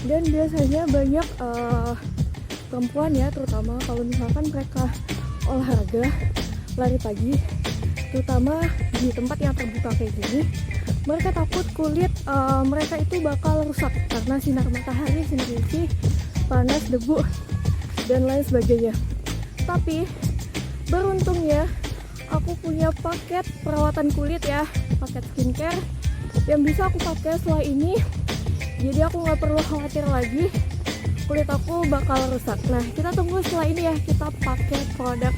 Dan biasanya banyak perempuan ya, terutama kalau misalkan mereka olahraga lari pagi, terutama di tempat yang terbuka kayak gini, mereka takut kulit mereka itu bakal rusak karena sinar matahari, sinar UV, panas, debu, dan lain sebagainya. Tapi beruntungnya aku punya paket perawatan kulit ya, paket skincare yang bisa aku pakai setelah ini. Jadi aku nggak perlu khawatir lagi kulit aku bakal rusak. Nah, kita tunggu setelah ini ya, kita pakai produk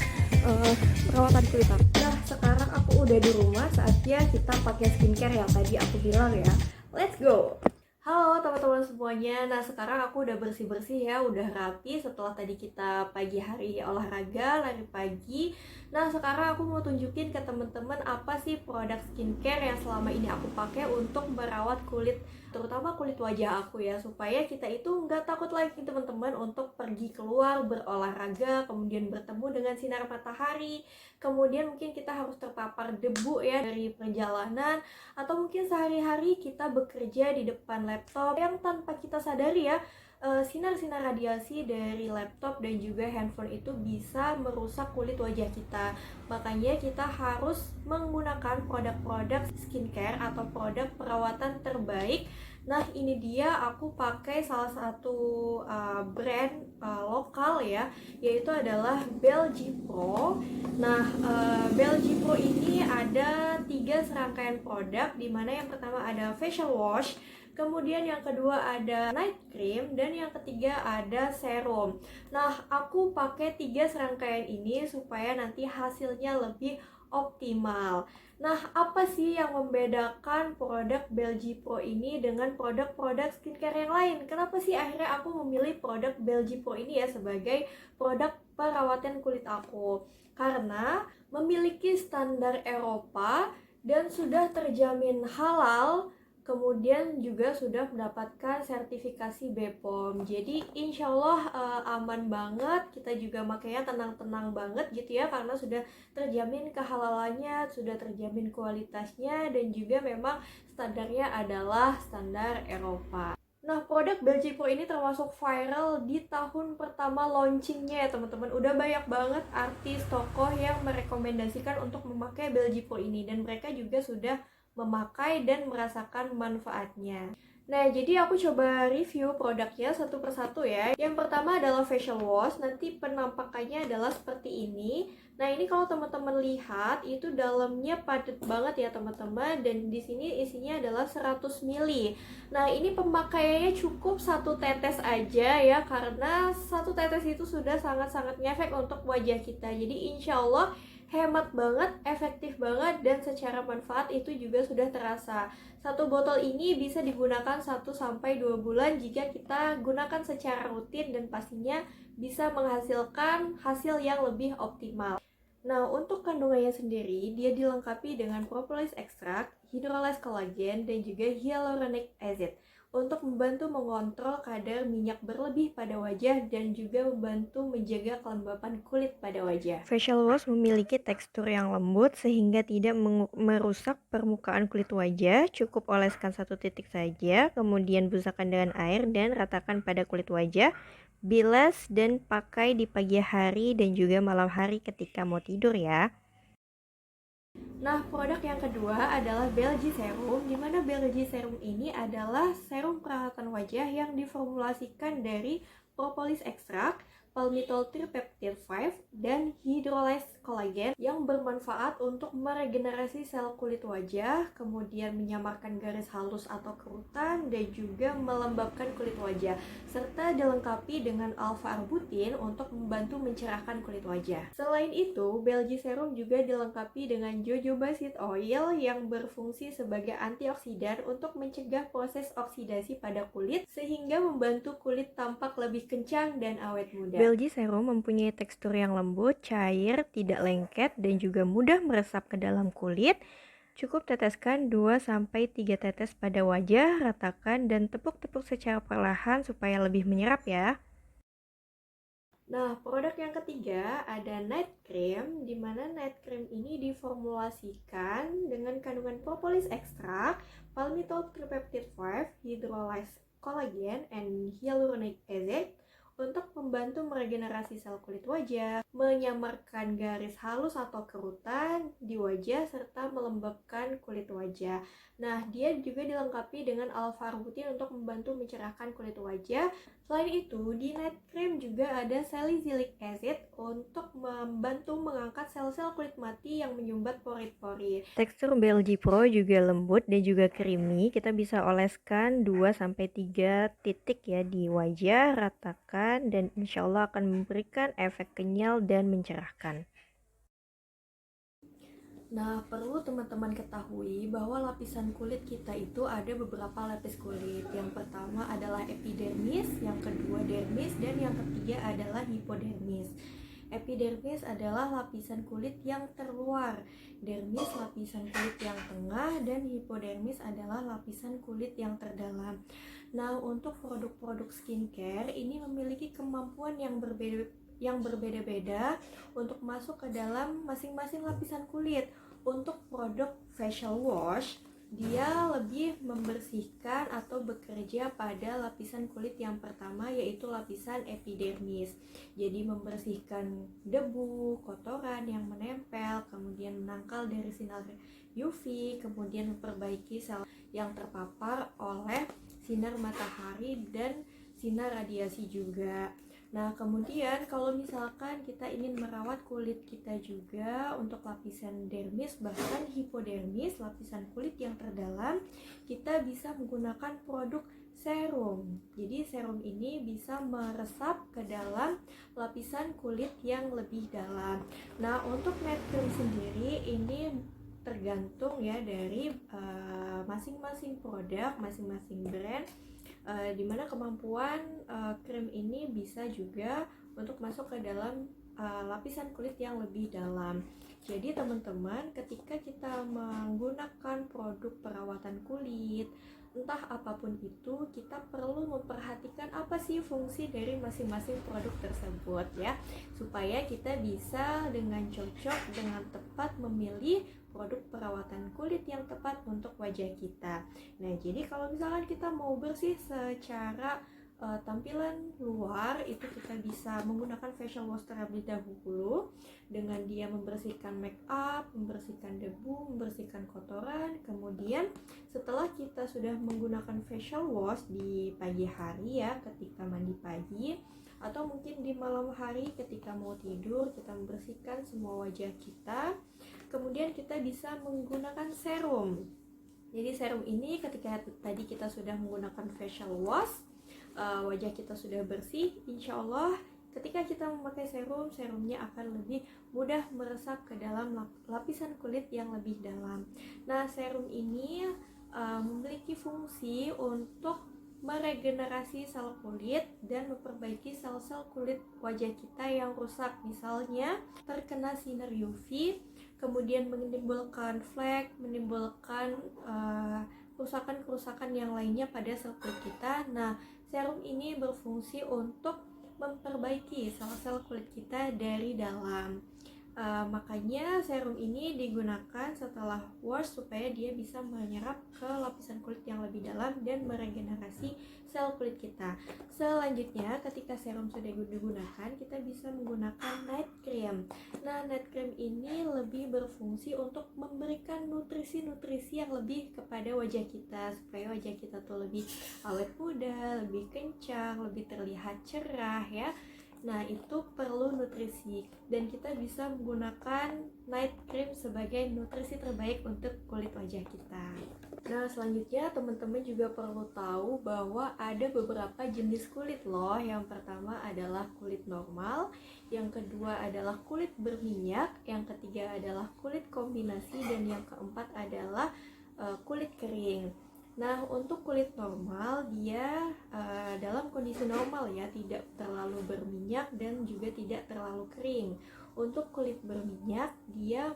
perawatan kulit aku. Nah, sekarang aku udah di rumah, saatnya kita pakai skincare yang tadi aku bilang ya. Let's go! Halo teman-teman semuanya. Nah, sekarang aku udah bersih-bersih ya, udah rapi setelah tadi kita pagi hari olahraga, lari pagi. Nah, sekarang aku mau tunjukin ke teman-teman apa sih produk skincare yang selama ini aku pakai untuk merawat kulit, terutama kulit wajah aku ya, supaya kita itu nggak takut lagi teman-teman untuk pergi keluar berolahraga, kemudian bertemu dengan sinar matahari, kemudian mungkin kita harus terpapar debu ya dari perjalanan, atau mungkin sehari-hari kita bekerja di depan laptop yang tanpa kita sadari ya, sinar-sinar radiasi dari laptop dan juga handphone itu bisa merusak kulit wajah kita. Makanya kita harus menggunakan produk-produk skincare atau produk perawatan terbaik. Nah, ini dia aku pakai salah satu brand lokal ya, yaitu adalah Belgi Pro. Nah, Belgi Pro ini ada 3 serangkaian produk, dimana yang pertama ada facial wash, kemudian yang kedua ada night cream, dan yang ketiga ada serum. Nah, aku pakai 3 serangkaian ini supaya nanti hasilnya lebih optimal. Nah, apa sih yang membedakan produk Belgi Pro ini dengan produk-produk skincare yang lain? Kenapa sih akhirnya aku memilih produk Belgi Pro ini ya sebagai produk perawatan kulit aku? Karena memiliki standar Eropa dan sudah terjamin halal, kemudian juga sudah mendapatkan sertifikasi BPOM. Jadi insya Allah aman banget. Kita juga makanya tenang-tenang banget gitu ya, karena sudah terjamin kehalalannya, sudah terjamin kualitasnya, dan juga memang standarnya adalah standar Eropa. Nah, produk Belgi Pro ini termasuk viral di tahun pertama launchingnya ya teman-teman. Udah banyak banget artis, tokoh yang merekomendasikan untuk memakai Belgi Pro ini, dan mereka juga sudah memakai dan merasakan manfaatnya. Nah, jadi aku coba review produknya satu persatu ya. Yang pertama adalah facial wash. Nanti penampakannya adalah seperti ini. Nah, ini kalau teman-teman lihat itu dalamnya padat banget ya teman-teman, dan di sini isinya adalah 100 ml. Nah, ini pemakaiannya cukup satu tetes aja ya, karena satu tetes itu sudah sangat-sangat ngefek untuk wajah kita. Jadi insya Allah hemat banget, efektif banget, dan secara manfaat itu juga sudah terasa. Satu botol ini bisa digunakan 1-2 bulan jika kita gunakan secara rutin, dan pastinya bisa menghasilkan hasil yang lebih optimal. Nah, untuk kandungannya sendiri, dia dilengkapi dengan propolis extract, hydrolyzed collagen, dan juga hyaluronic acid untuk membantu mengontrol kadar minyak berlebih pada wajah dan juga membantu menjaga kelembapan kulit pada wajah. Facial wash memiliki tekstur yang lembut sehingga tidak merusak permukaan kulit wajah. Cukup oleskan 1 titik saja, kemudian busakan dengan air dan ratakan pada kulit wajah. Bilas dan pakai di pagi hari dan juga malam hari ketika mau tidur ya. Nah, produk yang kedua adalah Belgi Serum, di mana Belgi Serum ini adalah serum perawatan wajah yang diformulasikan dari propolis ekstrak, palmitol tripeptide 5, dan hydrolyzed collagen yang bermanfaat untuk meregenerasi sel kulit wajah, kemudian menyamarkan garis halus atau kerutan, dan juga melembabkan kulit wajah, serta dilengkapi dengan alpha-arbutin untuk membantu mencerahkan kulit wajah. Selain itu, Belgi Serum juga dilengkapi dengan jojoba seed oil yang berfungsi sebagai antioksidan untuk mencegah proses oksidasi pada kulit, sehingga membantu kulit tampak lebih kencang dan awet muda. Belgi Serum mempunyai tekstur yang lembut, cair, tidak lengket, dan juga mudah meresap ke dalam kulit. Cukup teteskan 2-3 tetes pada wajah, ratakan dan tepuk-tepuk secara perlahan supaya lebih menyerap ya. Nah, produk yang ketiga ada night cream, di mana night cream ini diformulasikan dengan kandungan propolis ekstrak, palmitol tripeptide 5, hydrolyzed collagen and hyaluronic acid untuk membantu meregenerasi sel kulit wajah, menyamarkan garis halus atau kerutan di wajah, serta melembabkan kulit wajah. Nah, dia juga dilengkapi dengan alpha-arbutin untuk membantu mencerahkan kulit wajah. Selain itu, di night cream juga ada salicylic acid untuk membantu mengangkat sel-sel kulit mati yang menyumbat pori-pori. Tekstur BLG Pro juga lembut dan juga creamy. Kita bisa oleskan 2-3 titik ya di wajah, ratakan, dan insya Allah akan memberikan efek kenyal dan mencerahkan. Nah, perlu teman-teman ketahui bahwa lapisan kulit kita itu ada beberapa lapis kulit. Yang pertama adalah epidermis, yang kedua dermis, dan yang ketiga adalah hipodermis. Epidermis adalah lapisan kulit yang terluar, dermis lapisan kulit yang tengah, dan hipodermis adalah lapisan kulit yang terdalam. Nah, untuk produk-produk skincare ini memiliki kemampuan yang berbeda-beda untuk masuk ke dalam masing-masing lapisan kulit. Untuk produk facial wash, dia lebih membersihkan atau bekerja pada lapisan kulit yang pertama, yaitu lapisan epidermis. Jadi membersihkan debu, kotoran yang menempel, kemudian menangkal dari sinar UV, kemudian memperbaiki sel yang terpapar oleh sinar matahari dan sinar radiasi juga. Nah, kemudian kalau misalkan kita ingin merawat kulit kita juga untuk lapisan dermis bahkan hipodermis, lapisan kulit yang terdalam, kita bisa menggunakan produk serum. Jadi serum ini bisa meresap ke dalam lapisan kulit yang lebih dalam. Nah, untuk night cream sendiri ini tergantung ya dari masing-masing produk, masing-masing brand. Dimana kemampuan krim ini bisa juga untuk masuk ke dalam lapisan kulit yang lebih dalam. Jadi teman-teman, ketika kita menggunakan produk perawatan kulit, entah apapun itu, kita perlu memperhatikan apa sih fungsi dari masing-masing produk tersebut ya, supaya kita bisa dengan cocok, dengan tepat memilih produk perawatan kulit yang tepat untuk wajah kita. Nah, jadi kalau misalkan kita mau bersih secara tampilan luar, itu kita bisa menggunakan facial wash terlebih dahulu dengan dia membersihkan make up, membersihkan debu, membersihkan kotoran. Kemudian setelah kita sudah menggunakan facial wash di pagi hari ya, ketika mandi pagi, atau mungkin di malam hari ketika mau tidur, kita membersihkan semua wajah kita. Kemudian kita bisa menggunakan serum. Jadi serum ini ketika tadi kita sudah menggunakan facial wash, wajah kita sudah bersih, insya Allah ketika kita memakai serum, serumnya akan lebih mudah meresap ke dalam lapisan kulit yang lebih dalam. Nah, serum ini memiliki fungsi untuk meregenerasi sel kulit dan memperbaiki sel-sel kulit wajah kita yang rusak, misalnya terkena sinar UV, kemudian menimbulkan flek, menimbulkan kerusakan-kerusakan yang lainnya pada sel kulit kita. Nah, serum ini berfungsi untuk memperbaiki sel-sel kulit kita dari dalam. Makanya serum ini digunakan setelah wash supaya dia bisa menyerap ke lapisan kulit yang lebih dalam dan meregenerasi sel kulit kita. Selanjutnya, ketika serum sudah digunakan, kita bisa menggunakan night cream. Nah, night cream ini lebih berfungsi untuk memberikan nutrisi-nutrisi yang lebih kepada wajah kita, supaya wajah kita tuh lebih awet muda, lebih kencang, lebih terlihat cerah ya. Nah, itu perlu nutrisi dan kita bisa menggunakan night cream sebagai nutrisi terbaik untuk kulit wajah kita. Nah, selanjutnya teman-teman juga perlu tahu bahwa ada beberapa jenis kulit loh. Yang pertama adalah kulit normal, yang kedua adalah kulit berminyak, yang ketiga adalah kulit kombinasi, dan yang keempat adalah kulit kering. Nah, untuk kulit normal, dia dalam kondisi normal ya, tidak terlalu berminyak dan juga tidak terlalu kering. Untuk kulit berminyak, dia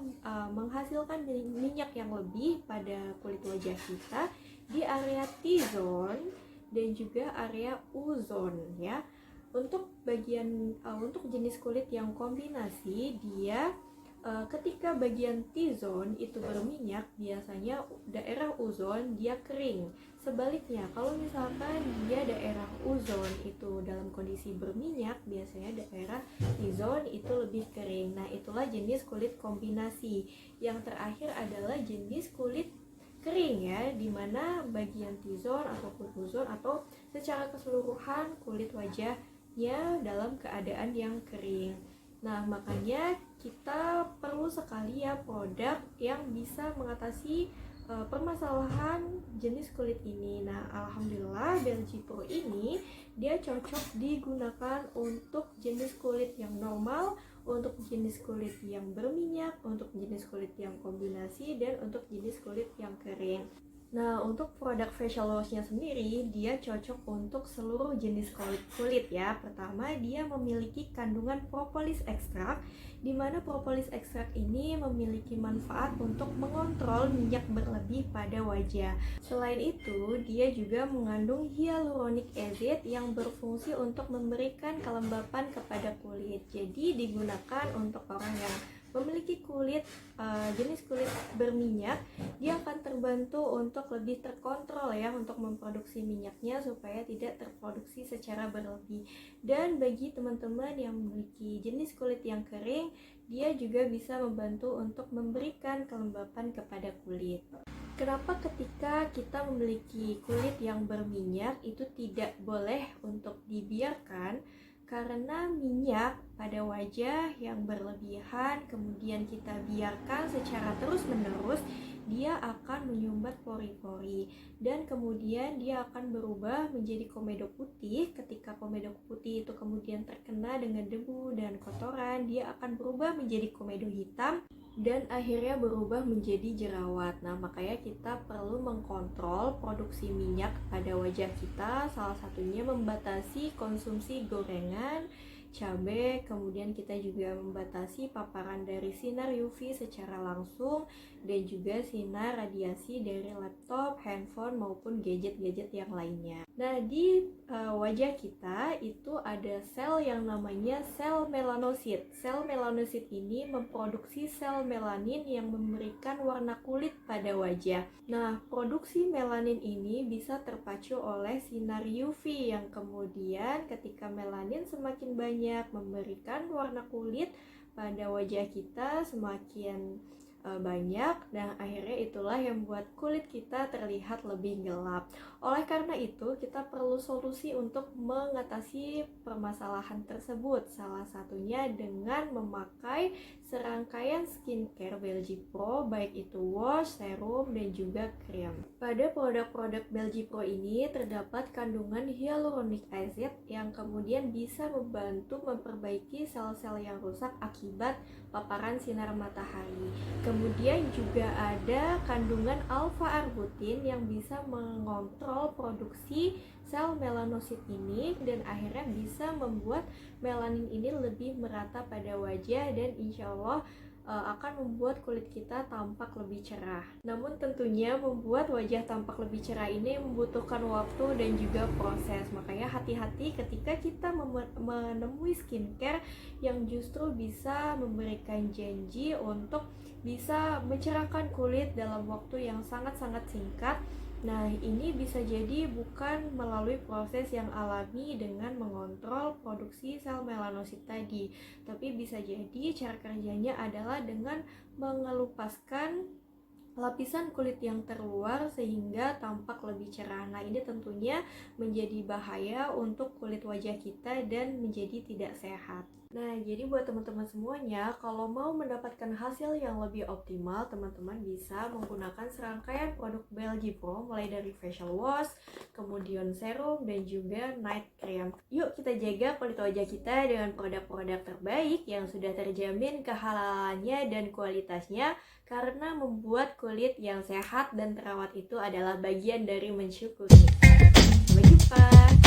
menghasilkan minyak yang lebih pada kulit wajah kita di area T-zone dan juga area U-zone ya. Untuk jenis kulit yang kombinasi, dia ketika bagian T-zone itu berminyak, biasanya daerah U-zone dia kering. Sebaliknya, kalau misalkan dia daerah U-zone itu dalam kondisi berminyak, biasanya daerah T-zone itu lebih kering. Nah, itulah jenis kulit kombinasi. Yang terakhir adalah jenis kulit kering ya, dimana bagian T-zone ataupun U-zone atau secara keseluruhan kulit wajahnya dalam keadaan yang kering. Nah, makanya kita perlu sekali ya produk yang bisa mengatasi permasalahan jenis kulit ini. Nah, alhamdulillah Belgi Pro ini dia cocok digunakan untuk jenis kulit yang normal, untuk jenis kulit yang berminyak, untuk jenis kulit yang kombinasi, dan untuk jenis kulit yang kering. Nah, untuk produk facial wash-nya sendiri, dia cocok untuk seluruh jenis kulit ya. Pertama, dia memiliki kandungan propolis ekstrak, di mana propolis ekstrak ini memiliki manfaat untuk mengontrol minyak berlebih pada wajah. Selain itu, dia juga mengandung hyaluronic acid yang berfungsi untuk memberikan kelembapan kepada kulit. Jadi, digunakan untuk orang yang memiliki kulit jenis kulit berminyak, dia akan terbantu untuk lebih terkontrol ya untuk memproduksi minyaknya supaya tidak terproduksi secara berlebih. Dan bagi teman-teman yang memiliki jenis kulit yang kering, dia juga bisa membantu untuk memberikan kelembapan kepada kulit. Kenapa ketika kita memiliki kulit yang berminyak itu tidak boleh untuk dibiarkan? Karena minyak pada wajah yang berlebihan kemudian kita biarkan secara terus-menerus, dia akan menyumbat pori-pori dan kemudian dia akan berubah menjadi komedo putih. Ketika komedo putih itu kemudian terkena dengan debu dan kotoran, dia akan berubah menjadi komedo hitam dan akhirnya berubah menjadi jerawat. Nah, makanya kita perlu mengkontrol produksi minyak pada wajah kita, salah satunya membatasi konsumsi gorengan, cabai, kemudian kita juga membatasi paparan dari sinar UV secara langsung dan juga sinar radiasi dari laptop, handphone maupun gadget-gadget yang lainnya. Nah, di wajah kita itu ada sel yang namanya sel melanosit. Sel melanosit ini memproduksi sel melanin yang memberikan warna kulit pada wajah. Nah, produksi melanin ini bisa terpacu oleh sinar UV yang kemudian ketika melanin semakin banyak memberikan warna kulit pada wajah kita semakin banyak, dan akhirnya itulah yang membuat kulit kita terlihat lebih gelap. Oleh karena itu, kita perlu solusi untuk mengatasi permasalahan tersebut. Salah satunya dengan memakai serangkaian skincare Belgi Pro, baik itu wash, serum, dan juga krim. Pada produk-produk Belgi Pro ini terdapat kandungan hyaluronic acid yang kemudian bisa membantu memperbaiki sel-sel yang rusak akibat paparan sinar matahari. Kemudian juga ada kandungan alfa-arbutin yang bisa mengontrol produksi sel melanosit ini dan akhirnya bisa membuat melanin ini lebih merata pada wajah dan insya Allah akan membuat kulit kita tampak lebih cerah. Namun tentunya membuat wajah tampak lebih cerah ini membutuhkan waktu dan juga proses. Makanya hati-hati ketika kita menemui skincare yang justru bisa memberikan janji untuk bisa mencerahkan kulit dalam waktu yang sangat-sangat singkat. Nah, ini bisa jadi bukan melalui proses yang alami dengan mengontrol produksi sel melanosit tadi, tapi bisa jadi cara kerjanya adalah dengan mengelupaskan lapisan kulit yang terluar sehingga tampak lebih cerah. Nah, ini tentunya menjadi bahaya untuk kulit wajah kita dan menjadi tidak sehat. Nah, jadi buat teman-teman semuanya, kalau mau mendapatkan hasil yang lebih optimal, teman-teman bisa menggunakan serangkaian produk Belgi Pro mulai dari facial wash, kemudian serum, dan juga night cream. Yuk kita jaga kulit wajah kita dengan produk-produk terbaik yang sudah terjamin kehalalannya dan kualitasnya, karena membuat kulit yang sehat dan terawat itu adalah bagian dari mensyukuri. Sampai jumpa!